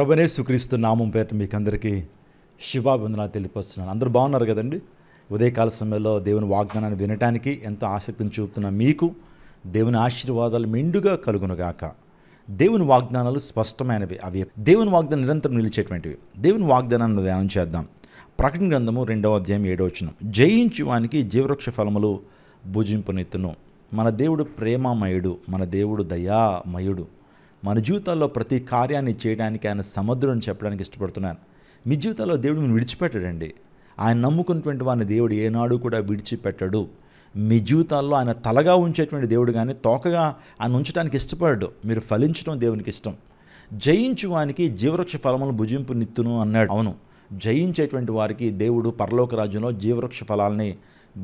ప్రభువైన యేసుక్రీస్తు నామం పేరిట మీకు అందరికీ శుభాభివందనాలు తెలియపరుస్తున్నాను. అందరూ బాగున్నారు కదండి. ఉదయకాల సమయంలో దేవుని వాగ్దానాన్ని వినటానికి ఎంతో ఆసక్తిని చూపుతున్న మీకు దేవుని ఆశీర్వాదాలు మెండుగా కలుగునుగాక. దేవుని వాగ్దానాలు స్పష్టమైనవి, అవి దేవుని వాగ్దానం నిరంతరం నిలిచేటువంటివి. దేవుని వాగ్దానాన్ని ధ్యానం చేద్దాం. ప్రకటన గ్రంథము 2వ అధ్యాయం 7వ వచనం. జయించు వానికి జీవవృక్ష ఫలములు భుజింపునెత్తును. మన దేవుడు ప్రేమమయుడు, మన దేవుడు దయామయుడు. మన జీవితాల్లో ప్రతి కార్యాన్ని చేయడానికి ఆయన సమర్థుడని చెప్పడానికి ఇష్టపడుతున్నాను. మీ జీవితాల్లో దేవుడు మీరు విడిచిపెట్టాడండి. ఆయన నమ్ముకున్నటువంటి వారిని దేవుడు ఏనాడు కూడా విడిచిపెట్టడు. మీ జీవితాల్లో ఆయన తలగా ఉంచేటువంటి దేవుడు కానీ తోకగా ఆయన ఉంచడానికి ఇష్టపడ్డాడు. మీరు ఫలించడం దేవునికి ఇష్టం. జయించు వానికి జీవవృక్ష ఫలములను భుజింపునిత్తును అన్నాడు. అవును, జయించేటువంటి వారికి దేవుడు పరలోక రాజ్యంలో జీవవృక్ష ఫలాలని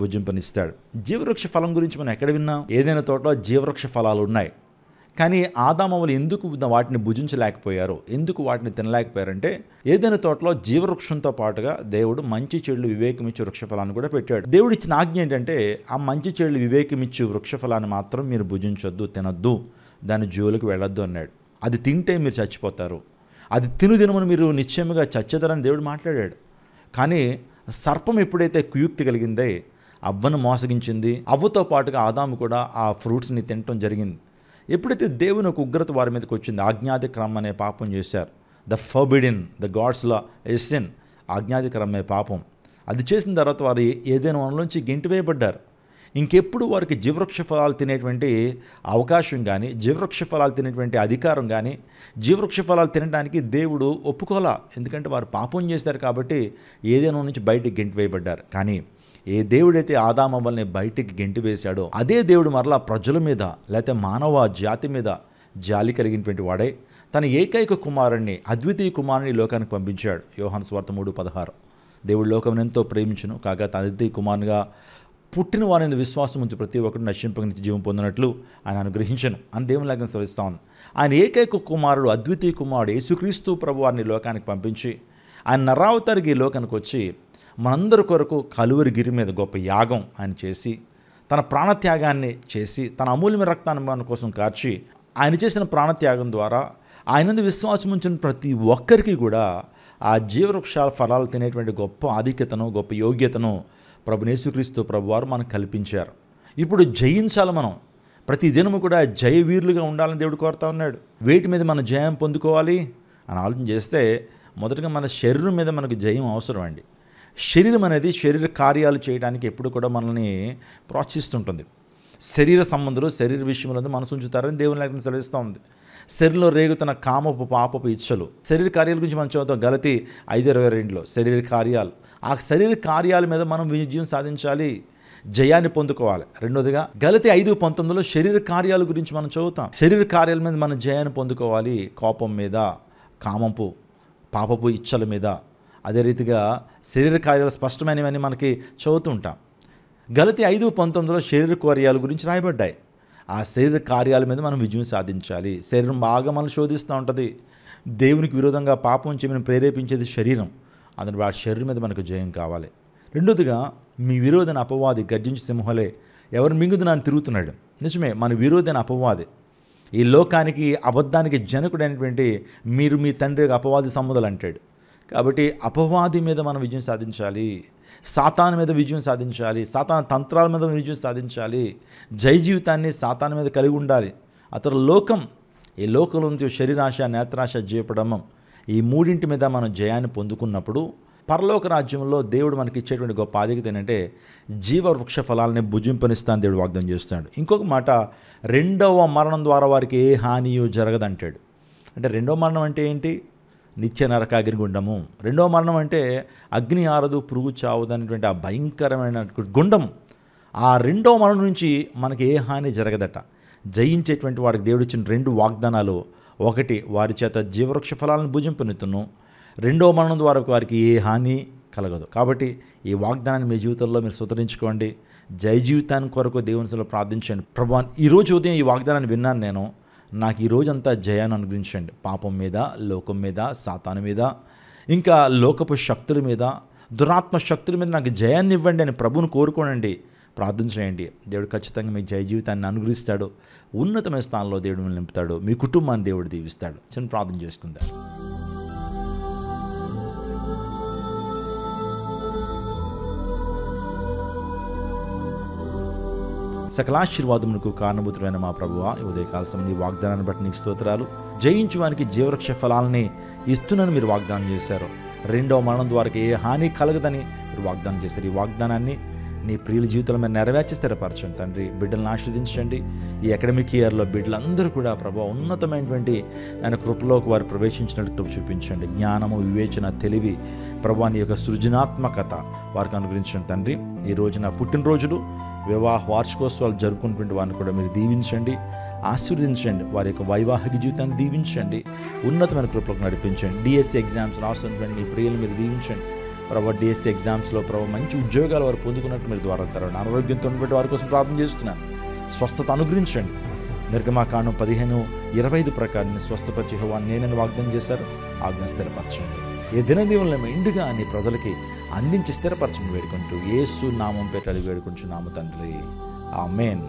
భుజింపనిస్తాడు. జీవవృక్ష ఫలం గురించి మనం ఎక్కడ విన్నాం? ఏదైనా తోటలో జీవవృక్ష ఫలాలు ఉన్నాయి. కానీ ఆదామవులు ఎందుకు వాటిని భుజించలేకపోయారు, ఎందుకు వాటిని తినలేకపోయారంటే ఏదైనా తోటలో జీవవృక్షంతో పాటుగా దేవుడు మంచి చెడులు వివేకమిచ్చు వృక్షఫలాన్ని కూడా పెట్టాడు. దేవుడు ఇచ్చిన ఆజ్ఞ ఏంటంటే ఆ మంచి చెడులు వివేకమిచ్చు వృక్షఫలాన్ని మాత్రం మీరు భుజించొద్దు, తినొద్దు, దాని జోలికి వెళ్ళొద్దు అన్నాడు. అది తింటే మీరు చచ్చిపోతారు, అది తినుదినమని మీరు నిశ్చయముగా చచ్చేదరని దేవుడు మాట్లాడాడు. కానీ సర్పం ఎప్పుడైతే కుయుక్తి కలిగిందే అవ్వను మోసగించింది, అవ్వతో పాటుగా ఆదాము కూడా ఆ ఫ్రూట్స్ని తినటం జరిగింది. ఎప్పుడైతే దేవుని ఒక ఉగ్రత వారి మీదకి వచ్చింది, ఆజ్ఞాతిక్రమం అనే పాపం చేశారు. The forbidden, the God's law is sin, ఆజ్ఞాతిక్రమం అనే పాపం. అది చేసిన తర్వాత వారు ఏదైనా వనలోంచి గెంటివేయబడ్డారు. ఇంకెప్పుడు వారికి జీవవృక్ష ఫలాలు తినేటువంటి అవకాశం కానీ, జీవవృక్ష ఫలాలు తినేటువంటి అధికారం కానీ, జీవవృక్ష ఫలాలు తినడానికి దేవుడు ఒప్పుకోలా. ఎందుకంటే వారు పాపం చేశారు కాబట్టి ఏదైనా నుంచి బయటికి గెంటివేయబడ్డారు. కానీ ఏ దేవుడైతే ఆదామవ్వల్ని బయటికి గెంటివేశాడో అదే దేవుడు మరలా ప్రజల మీద లేకపోతే మానవ జాతి మీద జాలి కలిగినటువంటి వాడే తన ఏకైక కుమారుణ్ణి, అద్వితీయ కుమారుని లోకానికి పంపించాడు. యోహాను సువార్త 3:16. దేవుడు లోకం ఎంతో ప్రేమించును కాగా తన అద్వితీయ కుమారునిగా పుట్టిన వారిని విశ్వాసం ఉంచి ప్రతి ఒక్కరు నశింపక నిత్య జీవం పొందినట్లు ఆయన అనుగ్రహించను అని దేవుని లేఖనం సెలవిస్తా ఉంది. ఆయన ఏకైక కుమారుడు, అద్వితీయ కుమారుడు యేసుక్రీస్తు ప్రభు వారిని లోకానికి పంపించి ఆయన నరావతారికి ఈ లోకానికి వచ్చి మనందరి కొరకు కలువరి గిరి మీద గొప్ప యాగం ఆయన చేసి తన ప్రాణత్యాగాన్ని చేసి తన అమూల్యమైన రక్తాన్ని మన కోసం కార్చి ఆయన చేసిన ప్రాణత్యాగం ద్వారా ఆయనందు విశ్వాసం ఉంచిన ప్రతి ఒక్కరికి కూడా ఆ జీవవృక్షాల ఫలాలు తినేటువంటి గొప్ప ఆధిక్యతను, గొప్ప యోగ్యతను ప్రభు యేసుక్రీస్తు ప్రభు వారు మనకు కల్పించారు. ఇప్పుడు జయించాలి. మనం ప్రతి దినము కూడా జయవీరులుగా ఉండాలని దేవుడు కోరుతా ఉన్నాడు. వేటి మీద మనం జయం పొందుకోవాలి అని ఆలోచన చేస్తే మొదటగా మన శరీరం మీద మనకు జయం అవసరం అండి. శరీరం అనేది శరీర కార్యాలు చేయడానికి ఎప్పుడు కూడా మనల్ని ప్రోత్సహిస్తుంటుంది. శరీర సంబంధులు శరీర విషయంలో మనసు ఉంచుతారని దేవుని లేఖనం సెలవిస్తూ ఉంది. శరీరంలో రేగుతున్న కామపు పాపపు ఇచ్చలు, శరీర కార్యాల గురించి మనం చదువుతాం గలతీ 5:22. శరీర కార్యాలు, ఆ శరీర కార్యాల మీద మనం విజయం సాధించాలి, జయాన్ని పొందుకోవాలి. రెండోదిగా గలతీ 5:19 శరీర కార్యాల గురించి మనం చదువుతాం. శరీర కార్యాల మీద మనం జయాన్ని పొందుకోవాలి, కోపం మీద, కామపు పాపపు ఇచ్చల మీద. అదే రీతిగా శరీర కార్యాలు స్పష్టమైనవని మనకి చదువుతుంటాం. గలతీ 5:19 శరీర కార్యాల గురించి రాయబడ్డాయి. ఆ శరీర కార్యాల మీద మనం విజయం సాధించాలి. శరీరం బాగా మనం శోధిస్తూ ఉంటుంది. దేవునికి విరోధంగా పాపం చేయమని ప్రేరేపించేది శరీరం. అందులో ఆ శరీరం మీద మనకు జయం కావాలి. రెండోదిగా మీ విరోధన అపవాది గర్జించి సింహలే ఎవరు మింగుదునని తిరుగుతున్నాడు. నిజమే, మన విరోధన అపవాది ఈ లోకానికి అబద్ధానికి జనకుడైనటువంటి మీరు మీ తండ్రి అపవాది సంబంధాలు అంటాడు. కాబట్టి అపవాది మీద మనం విజయం సాధించాలి, సాతాను మీద విజయం సాధించాలి, సాతాను తంత్రాల మీద విజయం సాధించాలి, జయ జీవితాన్ని సాతాను మీద కలిగి ఉండాలి. అతను లోకం, ఈ లోకంలో నుంచి శరీరాశ, నేత్రాశ, జీవపడమం, ఈ మూడింటి మీద మనం జయాన్ని పొందుకున్నప్పుడు పరలోక రాజ్యంలో దేవుడు మనకి ఇచ్చేటువంటి గొప్ప ఆధిక్యత ఏంటంటే జీవవృక్ష ఫలాలని భుజింపనిస్తాను దేవుడు వాగ్దానం చేస్తున్నాడు. ఇంకొక మాట, రెండవ మరణం ద్వారా వారికి ఏ హానియో జరగదంటాడు. అంటే రెండవ మరణం అంటే ఏంటి? నిత్య నరకాగ్నిగుండము. రెండవ మరణం అంటే అగ్ని ఆరదు, పురుగు చావదు అనేటువంటి ఆ భయంకరమైన గుండం. ఆ రెండవ మరణం నుంచి మనకి ఏ హాని జరగదట. జయించేటువంటి వాడికి దేవుడు ఇచ్చిన 2 వాగ్దానాలు. ఒకటి, వారి చేత జీవవృక్ష ఫలాలను భుజింపనిత్తును. రెండవ మరణం ద్వారా వారికి ఏ హాని కలగదు. కాబట్టి ఈ వాగ్దానాన్ని మీ జీవితంలో మీరు స్వీకరించుకోండి. జయ జీవితాన్ని కొరకు దేవుని సన్నిధిలో ప్రార్థించండి. ప్రభువా, ఈరోజు ఉదయం ఈ వాగ్దానాన్ని విన్నాను నేను, నాకు ఈ రోజంతా జయాన్ని అనుగ్రహించండి. పాపం మీద, లోకం మీద, సాతాను మీద, ఇంకా లోకపు శక్తుల మీద, దురాత్మ శక్తుల మీద నాకు జయాన్ని ఇవ్వండి అని ప్రభువును కోరుకోనండి, ప్రార్థన చేయండి. దేవుడు ఖచ్చితంగా మీ జయ జీవితాన్ని అనుగ్రహిస్తాడు. ఉన్నతమైన స్థానంలో దేవుడు నింపుతాడు. మీ కుటుంబాన్ని దేవుడు దీవిస్తాడు. చిన్న ప్రార్థన చేసుకుందాం. సకలాశీర్వాదములకు కారణభూతుడైన మా ప్రభువా, ఈ ఉదయకాల సమయం నీ వాగ్దానాన్ని బట్టి నీకు స్తోత్రాలు. జయించువానికి జీవవృక్ష ఫలాలని ఇస్తున్నాను మీరు వాగ్దానం చేశారు. రెండవ మరణం ద్వారా ఏ హాని కలగదని మీరు వాగ్దానం చేశారు. ఈ వాగ్దానాన్ని నీ ప్రియుల జీవితంలో మీరు నెరవేర్చి స్థిరపరచండి తండ్రి. బిడ్డలను ఆశీర్వదించండి. ఈ అకాడమిక్ ఇయర్లో బిడ్డలందరూ కూడా ప్రభావ ఉన్నతమైనటువంటి ఆయన కృపలోకి వారు ప్రవేశించినట్టు చూపించండి. జ్ఞానము, వివేచన, తెలివి ప్రభా నీ యొక్క సృజనాత్మకత వారికి అనుగ్రహించండి తండ్రి. ఈ రోజున పుట్టినరోజులు, వివాహ వార్షికోత్సవాలు జరుపుకున్నటువంటి వారిని కూడా మీరు దీవించండి, ఆశీర్వదించండి. వారి యొక్క వైవాహిక జీవితాన్ని దీవించండి, ఉన్నతమైన కృపలోకి నడిపించండి. డిఎస్సి ఎగ్జామ్స్ రాస్తున్నటువంటి నీ ప్రియులు మీరు దీవించండి ప్రభావ. డిఎస్సి ఎగ్జామ్స్లో ప్రభావ మంచి ఉద్యోగాలు వారు పొందుకున్నట్టు మీరు ద్వారా తరండి. అనారోగ్యంతో ఉన్నటువంటి వారి కోసం ప్రార్థన చేస్తున్నాను. స్వస్థత అనుగ్రహించండి. నిర్గమాకాండం 15:25 ప్రకారం స్వస్థపరిచే యెహోవాను నేనని వాగ్దానం చేశారు. ఆజ్ఞ స్థిరపరచండి. ఏ దినదీవులను మెండుగా నీ ప్రజలకి అందించి స్థిరపరచమని వేడుకుంటూ యేసు నామం పేట వేడుకుంటున్నాము తండ్రి. ఆమేన్.